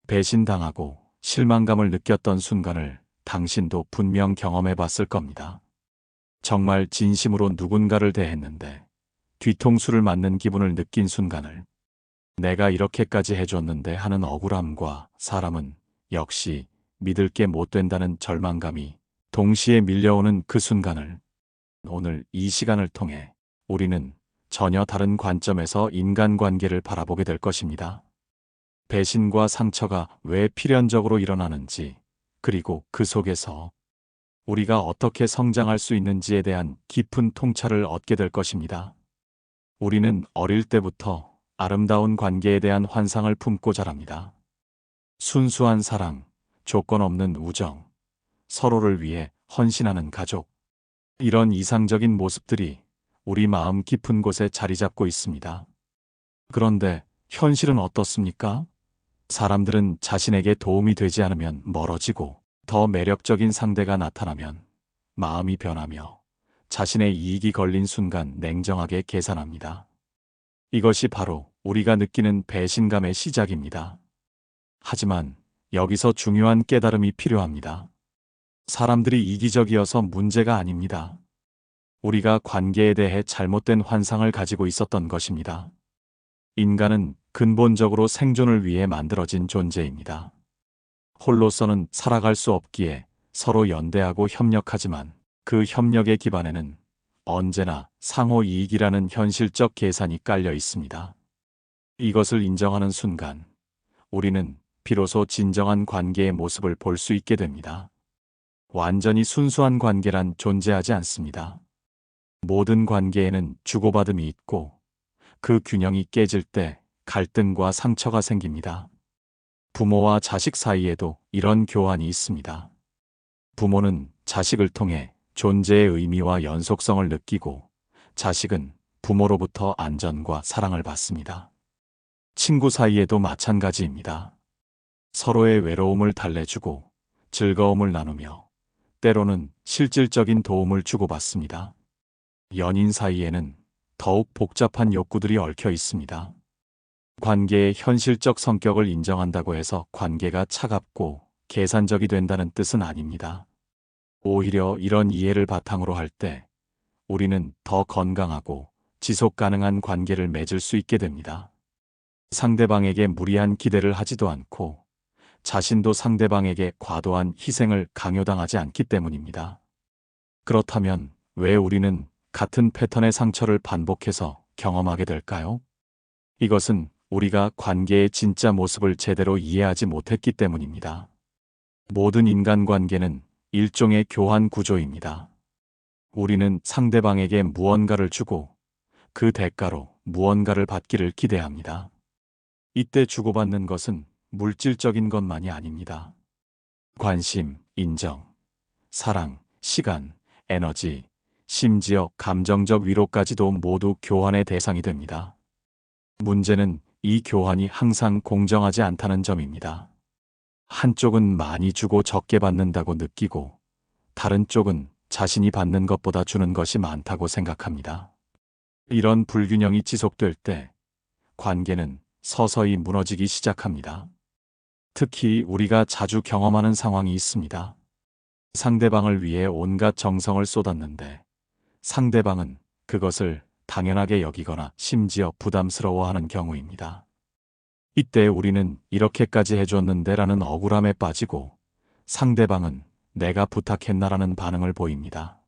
배신당하고 실망감을 느꼈던 순간을 당신도 분명 경험해 봤을 겁니다. 정말 진심으로 누군가를 대했는데 뒤통수를 맞는 기분을 느낀 순간을, 내가 이렇게까지 해줬는데 하는 억울함과 사람은 역시 믿을 게 못 된다는 절망감이 동시에 밀려오는 그 순간을, 오늘 이 시간을 통해 우리는 전혀 다른 관점에서 인간관계를 바라보게 될 것입니다. 배신과 상처가 왜 필연적으로 일어나는지, 그리고 그 속에서 우리가 어떻게 성장할 수 있는지에 대한 깊은 통찰을 얻게 될 것입니다. 우리는 어릴 때부터 아름다운 관계에 대한 환상을 품고 자랍니다. 순수한 사랑, 조건 없는 우정, 서로를 위해 헌신하는 가족. 이런 이상적인 모습들이 우리 마음 깊은 곳에 자리 잡고 있습니다. 그런데 현실은 어떻습니까? 사람들은 자신에게 도움이 되지 않으면 멀어지고, 더 매력적인 상대가 나타나면 마음이 변하며 자신의 이익이 걸린 순간 냉정하게 계산합니다. 이것이 바로 우리가 느끼는 배신감의 시작입니다. 하지만 여기서 중요한 깨달음이 필요합니다. 사람들이 이기적이어서 문제가 아닙니다. 우리가 관계에 대해 잘못된 환상을 가지고 있었던 것입니다. 인간은 근본적으로 생존을 위해 만들어진 존재입니다. 홀로서는 살아갈 수 없기에 서로 연대하고 협력하지만, 그 협력의 기반에는 언제나 상호 이익이라는 현실적 계산이 깔려 있습니다. 이것을 인정하는 순간 우리는 비로소 진정한 관계의 모습을 볼 수 있게 됩니다. 완전히 순수한 관계란 존재하지 않습니다. 모든 관계에는 주고받음이 있고, 그 균형이 깨질 때 갈등과 상처가 생깁니다. 부모와 자식 사이에도 이런 교환이 있습니다. 부모는 자식을 통해 존재의 의미와 연속성을 느끼고, 자식은 부모로부터 안전과 사랑을 받습니다. 친구 사이에도 마찬가지입니다. 서로의 외로움을 달래주고 즐거움을 나누며 때로는 실질적인 도움을 주고받습니다. 연인 사이에는 더욱 복잡한 욕구들이 얽혀 있습니다. 관계의 현실적 성격을 인정한다고 해서 관계가 차갑고 계산적이 된다는 뜻은 아닙니다. 오히려 이런 이해를 바탕으로 할 때 우리는 더 건강하고 지속 가능한 관계를 맺을 수 있게 됩니다. 상대방에게 무리한 기대를 하지도 않고, 자신도 상대방에게 과도한 희생을 강요당하지 않기 때문입니다. 그렇다면 왜 우리는 같은 패턴의 상처를 반복해서 경험하게 될까요? 이것은 우리가 관계의 진짜 모습을 제대로 이해하지 못했기 때문입니다. 모든 인간관계는 일종의 교환 구조입니다. 우리는 상대방에게 무언가를 주고 그 대가로 무언가를 받기를 기대합니다. 이때 주고받는 것은 물질적인 것만이 아닙니다. 관심, 인정, 사랑, 시간, 에너지, 심지어 감정적 위로까지도 모두 교환의 대상이 됩니다. 문제는 이 교환이 항상 공정하지 않다는 점입니다. 한쪽은 많이 주고 적게 받는다고 느끼고, 다른 쪽은 자신이 받는 것보다 주는 것이 많다고 생각합니다. 이런 불균형이 지속될 때 관계는 서서히 무너지기 시작합니다. 특히 우리가 자주 경험하는 상황이 있습니다. 상대방을 위해 온갖 정성을 쏟았는데 상대방은 그것을 당연하게 여기거나 심지어 부담스러워하는 경우입니다. 이때 우리는 이렇게까지 해줬는데 라는 억울함에 빠지고, 상대방은 내가 부탁했나라는 반응을 보입니다.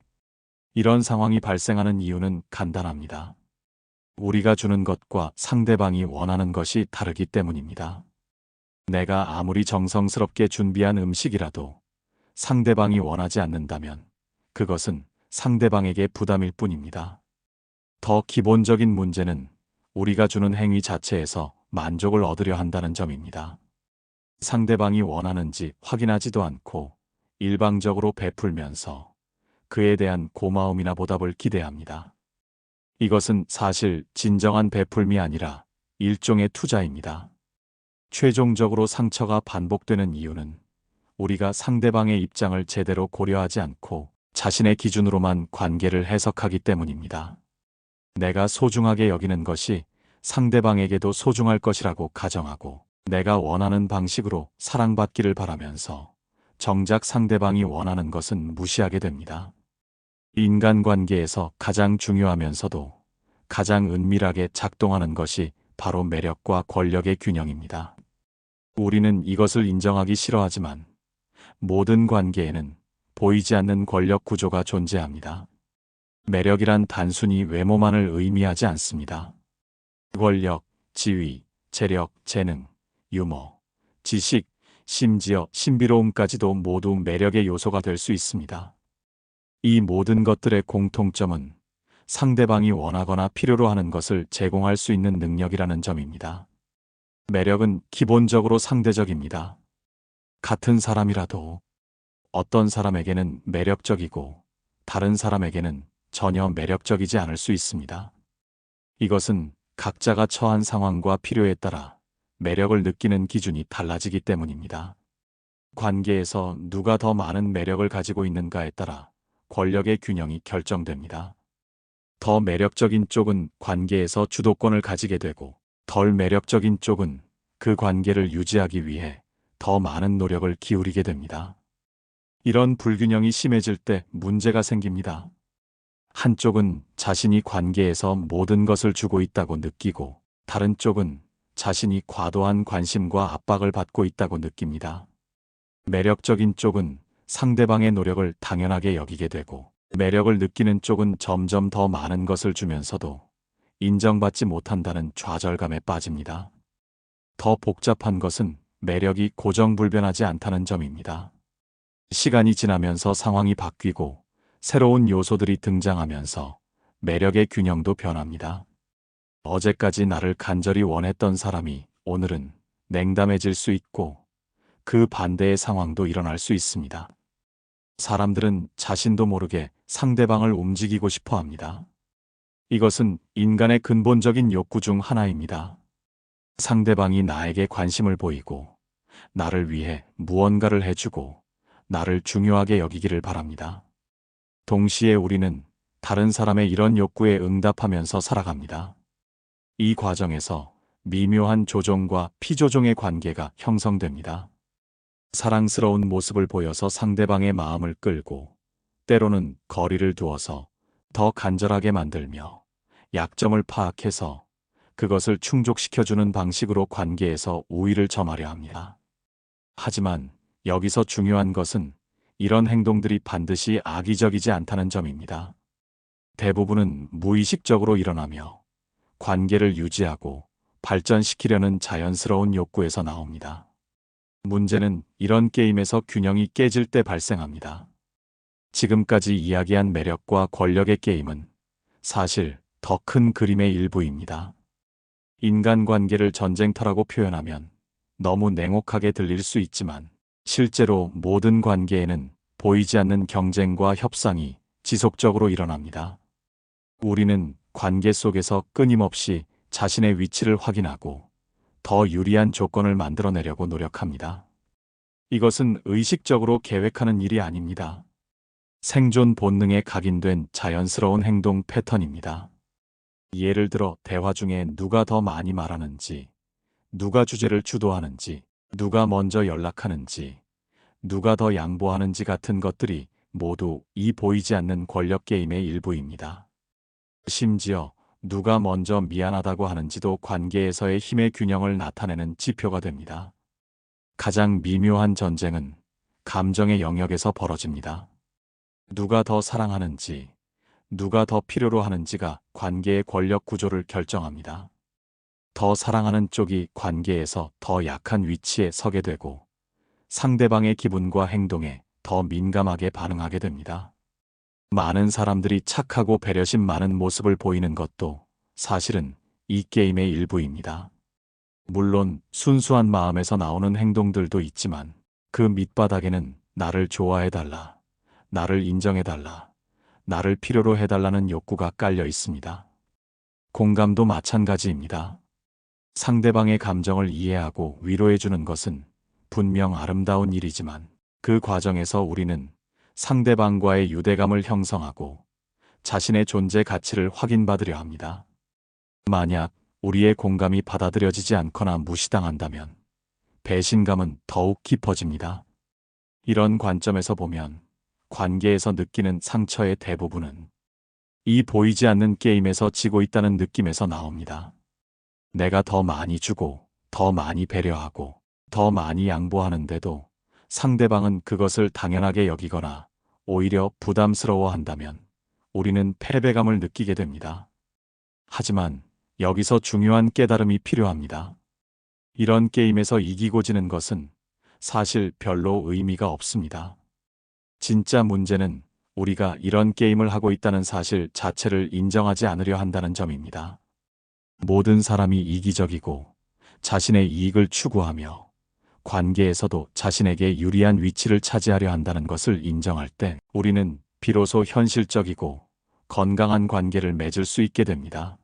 이런 상황이 발생하는 이유는 간단합니다. 우리가 주는 것과 상대방이 원하는 것이 다르기 때문입니다. 내가 아무리 정성스럽게 준비한 음식이라도 상대방이 원하지 않는다면 그것은 상대방에게 부담일 뿐입니다. 더 기본적인 문제는 우리가 주는 행위 자체에서 만족을 얻으려 한다는 점입니다. 상대방이 원하는지 확인하지도 않고 일방적으로 베풀면서 그에 대한 고마움이나 보답을 기대합니다. 이것은 사실 진정한 베풀미 아니라 일종의 투자입니다. 최종적으로 상처가 반복되는 이유는 우리가 상대방의 입장을 제대로 고려하지 않고 자신의 기준으로만 관계를 해석하기 때문입니다. 내가 소중하게 여기는 것이 상대방에게도 소중할 것이라고 가정하고, 내가 원하는 방식으로 사랑받기를 바라면서 정작 상대방이 원하는 것은 무시하게 됩니다. 인간관계에서 가장 중요하면서도 가장 은밀하게 작동하는 것이 바로 매력과 권력의 균형입니다. 우리는 이것을 인정하기 싫어하지만 모든 관계에는 보이지 않는 권력 구조가 존재합니다. 매력이란 단순히 외모만을 의미하지 않습니다. 권력, 지위, 재력, 재능, 유머, 지식, 심지어 신비로움까지도 모두 매력의 요소가 될 수 있습니다. 이 모든 것들의 공통점은 상대방이 원하거나 필요로 하는 것을 제공할 수 있는 능력이라는 점입니다. 매력은 기본적으로 상대적입니다. 같은 사람이라도 어떤 사람에게는 매력적이고 다른 사람에게는 전혀 매력적이지 않을 수 있습니다. 이것은 각자가 처한 상황과 필요에 따라 매력을 느끼는 기준이 달라지기 때문입니다. 관계에서 누가 더 많은 매력을 가지고 있는가에 따라 권력의 균형이 결정됩니다. 더 매력적인 쪽은 관계에서 주도권을 가지게 되고, 덜 매력적인 쪽은 그 관계를 유지하기 위해 더 많은 노력을 기울이게 됩니다. 이런 불균형이 심해질 때 문제가 생깁니다. 한쪽은 자신이 관계에서 모든 것을 주고 있다고 느끼고, 다른 쪽은 자신이 과도한 관심과 압박을 받고 있다고 느낍니다. 매력적인 쪽은 상대방의 노력을 당연하게 여기게 되고, 매력을 느끼는 쪽은 점점 더 많은 것을 주면서도 인정받지 못한다는 좌절감에 빠집니다. 더 복잡한 것은 매력이 고정불변하지 않다는 점입니다. 시간이 지나면서 상황이 바뀌고 새로운 요소들이 등장하면서 매력의 균형도 변합니다. 어제까지 나를 간절히 원했던 사람이 오늘은 냉담해질 수 있고, 그 반대의 상황도 일어날 수 있습니다. 사람들은 자신도 모르게 상대방을 움직이고 싶어 합니다. 이것은 인간의 근본적인 욕구 중 하나입니다. 상대방이 나에게 관심을 보이고, 나를 위해 무언가를 해주고, 나를 중요하게 여기기를 바랍니다. 동시에 우리는 다른 사람의 이런 욕구에 응답하면서 살아갑니다. 이 과정에서 미묘한 조종과 피조종의 관계가 형성됩니다. 사랑스러운 모습을 보여서 상대방의 마음을 끌고, 때로는 거리를 두어서 더 간절하게 만들며, 약점을 파악해서 그것을 충족시켜주는 방식으로 관계에서 우위를 점하려 합니다. 하지만 여기서 중요한 것은 이런 행동들이 반드시 악의적이지 않다는 점입니다. 대부분은 무의식적으로 일어나며 관계를 유지하고 발전시키려는 자연스러운 욕구에서 나옵니다. 문제는 이런 게임에서 균형이 깨질 때 발생합니다. 지금까지 이야기한 매력과 권력의 게임은 사실 더 큰 그림의 일부입니다. 인간관계를 전쟁터라고 표현하면 너무 냉혹하게 들릴 수 있지만, 실제로 모든 관계에는 보이지 않는 경쟁과 협상이 지속적으로 일어납니다. 우리는 관계 속에서 끊임없이 자신의 위치를 확인하고 더 유리한 조건을 만들어내려고 노력합니다. 이것은 의식적으로 계획하는 일이 아닙니다. 생존 본능에 각인된 자연스러운 행동 패턴입니다. 예를 들어 대화 중에 누가 더 많이 말하는지, 누가 주제를 주도하는지, 누가 먼저 연락하는지, 누가 더 양보하는지 같은 것들이 모두 이 보이지 않는 권력 게임의 일부입니다. 심지어 누가 먼저 미안하다고 하는지도 관계에서의 힘의 균형을 나타내는 지표가 됩니다. 가장 미묘한 전쟁은 감정의 영역에서 벌어집니다. 누가 더 사랑하는지, 누가 더 필요로 하는지가 관계의 권력 구조를 결정합니다. 더 사랑하는 쪽이 관계에서 더 약한 위치에 서게 되고, 상대방의 기분과 행동에 더 민감하게 반응하게 됩니다. 많은 사람들이 착하고 배려심 많은 모습을 보이는 것도 사실은 이 게임의 일부입니다. 물론 순수한 마음에서 나오는 행동들도 있지만, 그 밑바닥에는 나를 좋아해달라, 나를 인정해달라, 나를 필요로 해달라는 욕구가 깔려 있습니다. 공감도 마찬가지입니다. 상대방의 감정을 이해하고 위로해주는 것은 분명 아름다운 일이지만, 그 과정에서 우리는 상대방과의 유대감을 형성하고 자신의 존재 가치를 확인받으려 합니다. 만약 우리의 공감이 받아들여지지 않거나 무시당한다면 배신감은 더욱 깊어집니다. 이런 관점에서 보면 관계에서 느끼는 상처의 대부분은 이 보이지 않는 게임에서 지고 있다는 느낌에서 나옵니다. 내가 더 많이 주고, 더 많이 배려하고, 더 많이 양보하는데도 상대방은 그것을 당연하게 여기거나 오히려 부담스러워한다면 우리는 패배감을 느끼게 됩니다. 하지만 여기서 중요한 깨달음이 필요합니다. 이런 게임에서 이기고 지는 것은 사실 별로 의미가 없습니다. 진짜 문제는 우리가 이런 게임을 하고 있다는 사실 자체를 인정하지 않으려 한다는 점입니다. 모든 사람이 이기적이고 자신의 이익을 추구하며 관계에서도 자신에게 유리한 위치를 차지하려 한다는 것을 인정할 때 우리는 비로소 현실적이고 건강한 관계를 맺을 수 있게 됩니다.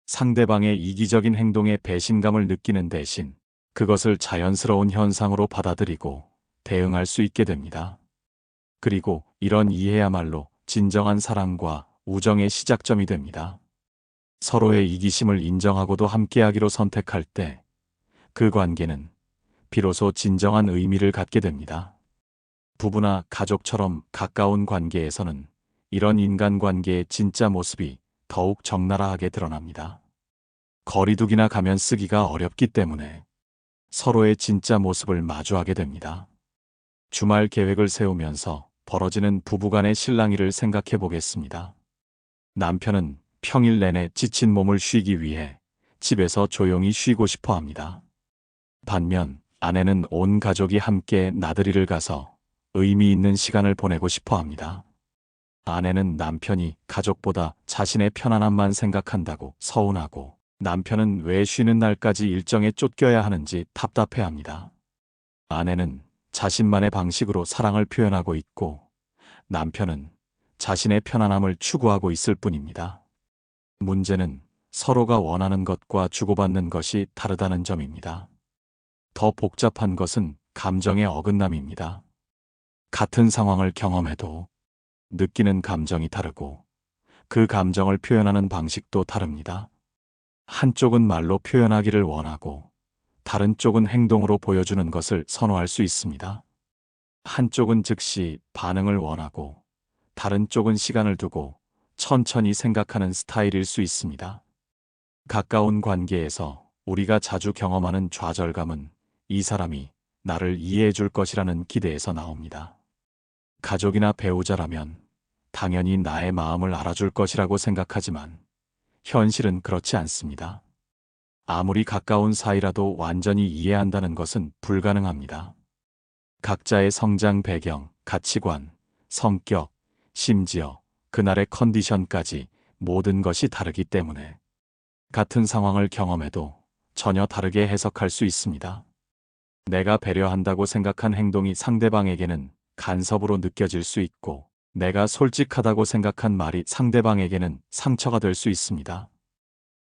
상대방의 이기적인 행동에 배신감을 느끼는 대신 그것을 자연스러운 현상으로 받아들이고 대응할 수 있게 됩니다. 그리고 이런 이해야말로 진정한 사랑과 우정의 시작점이 됩니다. 서로의 이기심을 인정하고도 함께하기로 선택할 때 그 관계는 비로소 진정한 의미를 갖게 됩니다. 부부나 가족처럼 가까운 관계에서는 이런 인간관계의 진짜 모습이 더욱 적나라하게 드러납니다. 거리두기나 가면 쓰기가 어렵기 때문에 서로의 진짜 모습을 마주하게 됩니다. 주말 계획을 세우면서 벌어지는 부부간의 실랑이를 생각해 보겠습니다. 남편은 평일 내내 지친 몸을 쉬기 위해 집에서 조용히 쉬고 싶어 합니다. 반면 아내는 온 가족이 함께 나들이를 가서 의미 있는 시간을 보내고 싶어 합니다. 아내는 남편이 가족보다 자신의 편안함만 생각한다고 서운하고 남편은 왜 쉬는 날까지 일정에 쫓겨야 하는지 답답해합니다. 아내는 자신만의 방식으로 사랑을 표현하고 있고 남편은 자신의 편안함을 추구하고 있을 뿐입니다. 문제는 서로가 원하는 것과 주고받는 것이 다르다는 점입니다. 더 복잡한 것은 감정의 어긋남입니다. 같은 상황을 경험해도 느끼는 감정이 다르고 그 감정을 표현하는 방식도 다릅니다. 한쪽은 말로 표현하기를 원하고 다른 쪽은 행동으로 보여주는 것을 선호할 수 있습니다. 한쪽은 즉시 반응을 원하고 다른 쪽은 시간을 두고 천천히 생각하는 스타일일 수 있습니다. 가까운 관계에서 우리가 자주 경험하는 좌절감은 이 사람이 나를 이해해 줄 것이라는 기대에서 나옵니다. 가족이나 배우자라면 당연히 나의 마음을 알아줄 것이라고 생각하지만 현실은 그렇지 않습니다. 아무리 가까운 사이라도 완전히 이해한다는 것은 불가능합니다. 각자의 성장 배경, 가치관, 성격, 심지어 그날의 컨디션까지 모든 것이 다르기 때문에 같은 상황을 경험해도 전혀 다르게 해석할 수 있습니다. 내가 배려한다고 생각한 행동이 상대방에게는 간섭으로 느껴질 수 있고 내가 솔직하다고 생각한 말이 상대방에게는 상처가 될 수 있습니다.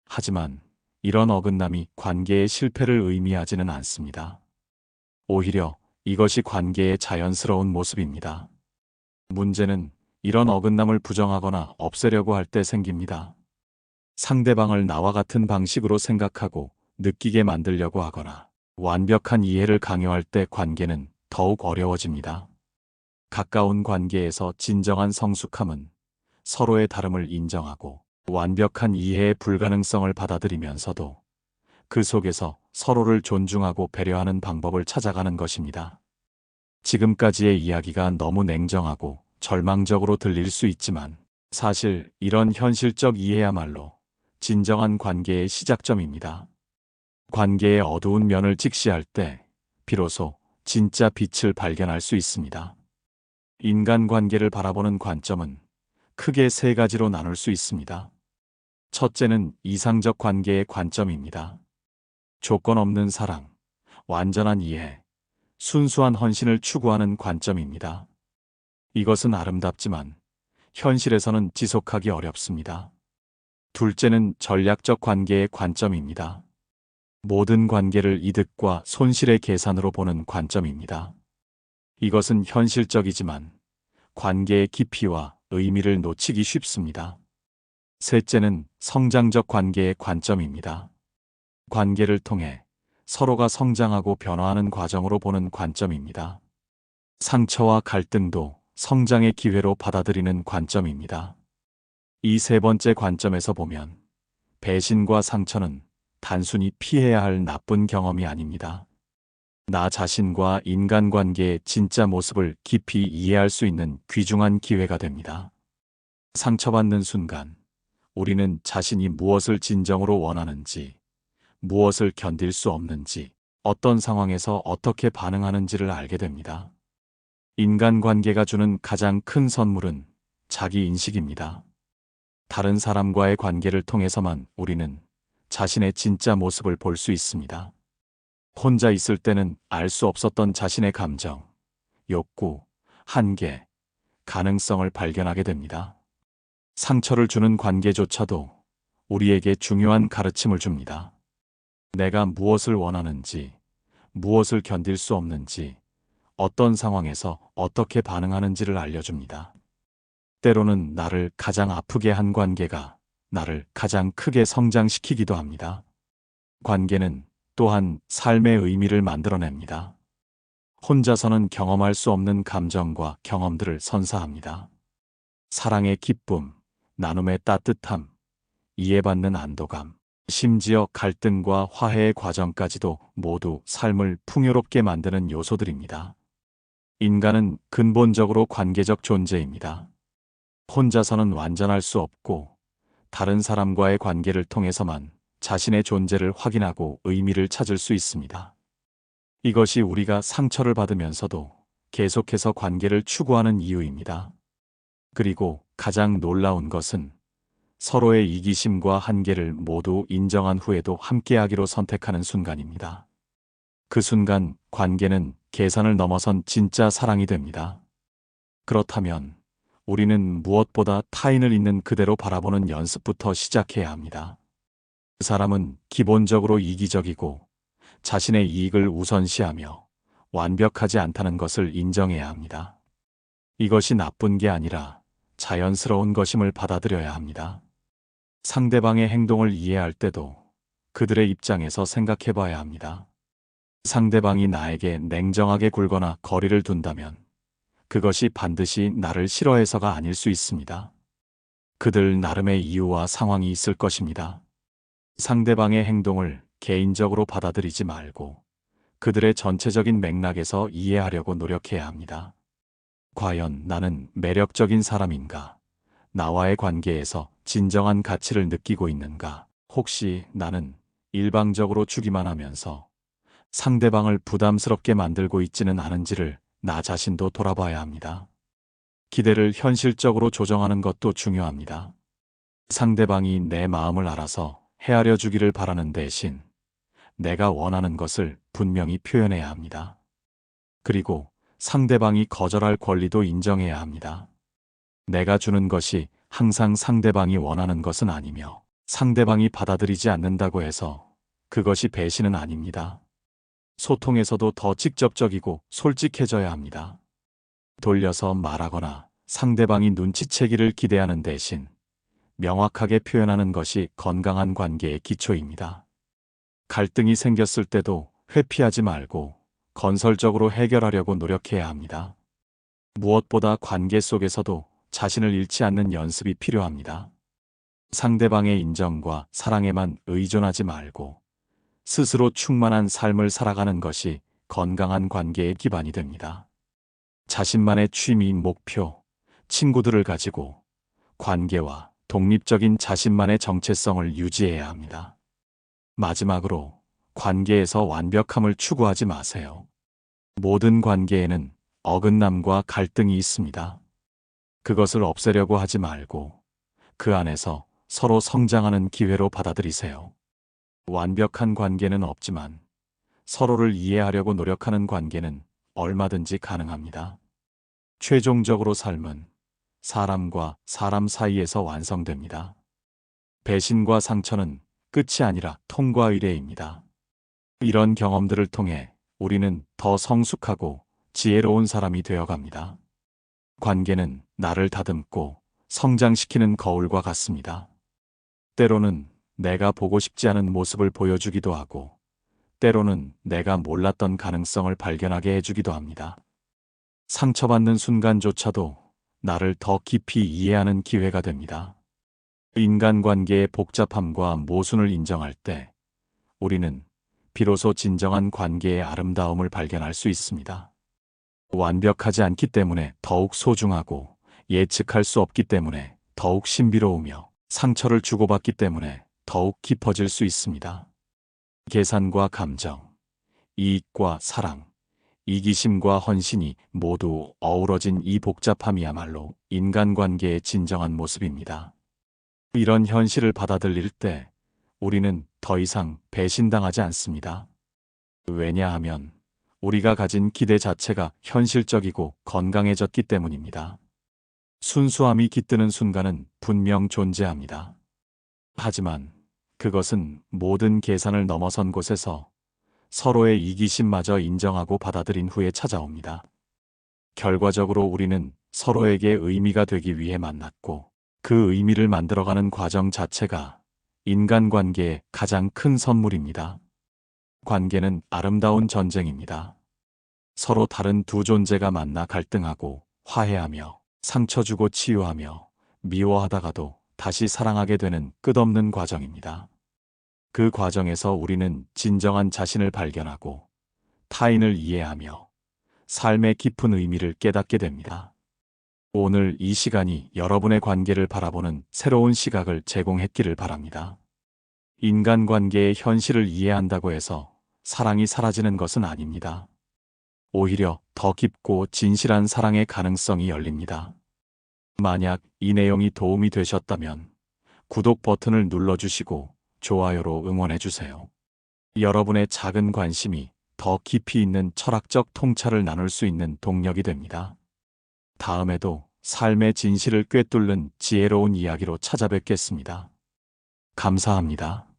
하지만 이런 어긋남이 관계의 실패를 의미하지는 않습니다. 오히려 이것이 관계의 자연스러운 모습입니다. 문제는 이런 어긋남을 부정하거나 없애려고 할 때 생깁니다. 상대방을 나와 같은 방식으로 생각하고 느끼게 만들려고 하거나 완벽한 이해를 강요할 때 관계는 더욱 어려워집니다. 가까운 관계에서 진정한 성숙함은 서로의 다름을 인정하고 완벽한 이해의 불가능성을 받아들이면서도 그 속에서 서로를 존중하고 배려하는 방법을 찾아가는 것입니다. 지금까지의 이야기가 너무 냉정하고 절망적으로 들릴 수 있지만 사실 이런 현실적 이해야말로 진정한 관계의 시작점입니다. 관계의 어두운 면을 직시할 때 비로소 진짜 빛을 발견할 수 있습니다. 인간관계를 바라보는 관점은 크게 세 가지로 나눌 수 있습니다. 첫째는 이상적 관계의 관점입니다. 조건 없는 사랑, 완전한 이해, 순수한 헌신을 추구하는 관점입니다. 이것은 아름답지만 현실에서는 지속하기 어렵습니다. 둘째는 전략적 관계의 관점입니다. 모든 관계를 이득과 손실의 계산으로 보는 관점입니다. 이것은 현실적이지만 관계의 깊이와 의미를 놓치기 쉽습니다. 셋째는 성장적 관계의 관점입니다. 관계를 통해 서로가 성장하고 변화하는 과정으로 보는 관점입니다. 상처와 갈등도 성장의 기회로 받아들이는 관점입니다. 이 세 번째 관점에서 보면 배신과 상처는 단순히 피해야 할 나쁜 경험이 아닙니다. 나 자신과 인간관계의 진짜 모습을 깊이 이해할 수 있는 귀중한 기회가 됩니다. 상처받는 순간, 우리는 자신이 무엇을 진정으로 원하는지, 무엇을 견딜 수 없는지, 어떤 상황에서 어떻게 반응하는지를 알게 됩니다. 인간관계가 주는 가장 큰 선물은 자기 인식입니다. 다른 사람과의 관계를 통해서만 우리는 자신의 진짜 모습을 볼 수 있습니다. 혼자 있을 때는 알 수 없었던 자신의 감정, 욕구, 한계, 가능성을 발견하게 됩니다. 상처를 주는 관계조차도 우리에게 중요한 가르침을 줍니다. 내가 무엇을 원하는지, 무엇을 견딜 수 없는지, 어떤 상황에서 어떻게 반응하는지를 알려줍니다. 때로는 나를 가장 아프게 한 관계가 나를 가장 크게 성장시키기도 합니다. 관계는 또한 삶의 의미를 만들어냅니다. 혼자서는 경험할 수 없는 감정과 경험들을 선사합니다. 사랑의 기쁨, 나눔의 따뜻함, 이해받는 안도감, 심지어 갈등과 화해의 과정까지도 모두 삶을 풍요롭게 만드는 요소들입니다. 인간은 근본적으로 관계적 존재입니다. 혼자서는 완전할 수 없고, 다른 사람과의 관계를 통해서만 자신의 존재를 확인하고 의미를 찾을 수 있습니다. 이것이 우리가 상처를 받으면서도 계속해서 관계를 추구하는 이유입니다. 그리고 가장 놀라운 것은 서로의 이기심과 한계를 모두 인정한 후에도 함께하기로 선택하는 순간입니다. 그 순간 관계는 계산을 넘어선 진짜 사랑이 됩니다. 그렇다면 우리는 무엇보다 타인을 있는 그대로 바라보는 연습부터 시작해야 합니다. 그 사람은 기본적으로 이기적이고 자신의 이익을 우선시하며 완벽하지 않다는 것을 인정해야 합니다. 이것이 나쁜 게 아니라 자연스러운 것임을 받아들여야 합니다. 상대방의 행동을 이해할 때도 그들의 입장에서 생각해 봐야 합니다. 상대방이 나에게 냉정하게 굴거나 거리를 둔다면 그것이 반드시 나를 싫어해서가 아닐 수 있습니다. 그들 나름의 이유와 상황이 있을 것입니다. 상대방의 행동을 개인적으로 받아들이지 말고 그들의 전체적인 맥락에서 이해하려고 노력해야 합니다. 과연 나는 매력적인 사람인가? 나와의 관계에서 진정한 가치를 느끼고 있는가? 혹시 나는 일방적으로 주기만 하면서 상대방을 부담스럽게 만들고 있지는 않은지를 나 자신도 돌아봐야 합니다. 기대를 현실적으로 조정하는 것도 중요합니다. 상대방이 내 마음을 알아서 헤아려 주기를 바라는 대신 내가 원하는 것을 분명히 표현해야 합니다. 그리고 상대방이 거절할 권리도 인정해야 합니다. 내가 주는 것이 항상 상대방이 원하는 것은 아니며 상대방이 받아들이지 않는다고 해서 그것이 배신은 아닙니다. 소통에서도 더 직접적이고 솔직해져야 합니다. 돌려서 말하거나 상대방이 눈치채기를 기대하는 대신 명확하게 표현하는 것이 건강한 관계의 기초입니다. 갈등이 생겼을 때도 회피하지 말고 건설적으로 해결하려고 노력해야 합니다. 무엇보다 관계 속에서도 자신을 잃지 않는 연습이 필요합니다. 상대방의 인정과 사랑에만 의존하지 말고 스스로 충만한 삶을 살아가는 것이 건강한 관계의 기반이 됩니다. 자신만의 취미, 목표, 친구들을 가지고 관계와 독립적인 자신만의 정체성을 유지해야 합니다. 마지막으로 관계에서 완벽함을 추구하지 마세요. 모든 관계에는 어긋남과 갈등이 있습니다. 그것을 없애려고 하지 말고 그 안에서 서로 성장하는 기회로 받아들이세요. 완벽한 관계는 없지만 서로를 이해하려고 노력하는 관계는 얼마든지 가능합니다. 최종적으로 삶은 사람과 사람 사이에서 완성됩니다. 배신과 상처는 끝이 아니라 통과 의례입니다. 이런 경험들을 통해 우리는 더 성숙하고 지혜로운 사람이 되어갑니다. 관계는 나를 다듬고 성장시키는 거울과 같습니다. 때로는 내가 보고 싶지 않은 모습을 보여주기도 하고, 때로는 내가 몰랐던 가능성을 발견하게 해주기도 합니다. 상처받는 순간조차도 나를 더 깊이 이해하는 기회가 됩니다. 인간관계의 복잡함과 모순을 인정할 때 우리는 비로소 진정한 관계의 아름다움을 발견할 수 있습니다. 완벽하지 않기 때문에 더욱 소중하고, 예측할 수 없기 때문에 더욱 신비로우며, 상처를 주고받기 때문에 더욱 깊어질 수 있습니다. 계산과 감정, 이익과 사랑, 이기심과 헌신이 모두 어우러진 이 복잡함이야말로 인간관계의 진정한 모습입니다. 이런 현실을 받아들일 때 우리는 더 이상 배신당하지 않습니다. 왜냐하면 우리가 가진 기대 자체가 현실적이고 건강해졌기 때문입니다. 순수함이 깃드는 순간은 분명 존재합니다. 하지만 그것은 모든 계산을 넘어선 곳에서 서로의 이기심마저 인정하고 받아들인 후에 찾아옵니다. 결과적으로 우리는 서로에게 의미가 되기 위해 만났고, 그 의미를 만들어가는 과정 자체가 인간관계의 가장 큰 선물입니다. 관계는 아름다운 전쟁입니다. 서로 다른 두 존재가 만나 갈등하고 화해하며 상처 주고 치유하며 미워하다가도 다시 사랑하게 되는 끝없는 과정입니다. 그 과정에서 우리는 진정한 자신을 발견하고 타인을 이해하며 삶의 깊은 의미를 깨닫게 됩니다. 오늘 이 시간이 여러분의 관계를 바라보는 새로운 시각을 제공했기를 바랍니다. 인간관계의 현실을 이해한다고 해서 사랑이 사라지는 것은 아닙니다. 오히려 더 깊고 진실한 사랑의 가능성이 열립니다. 만약 이 내용이 도움이 되셨다면 구독 버튼을 눌러주시고 좋아요로 응원해주세요. 여러분의 작은 관심이 더 깊이 있는 철학적 통찰을 나눌 수 있는 동력이 됩니다. 다음에도 삶의 진실을 꿰뚫는 지혜로운 이야기로 찾아뵙겠습니다. 감사합니다.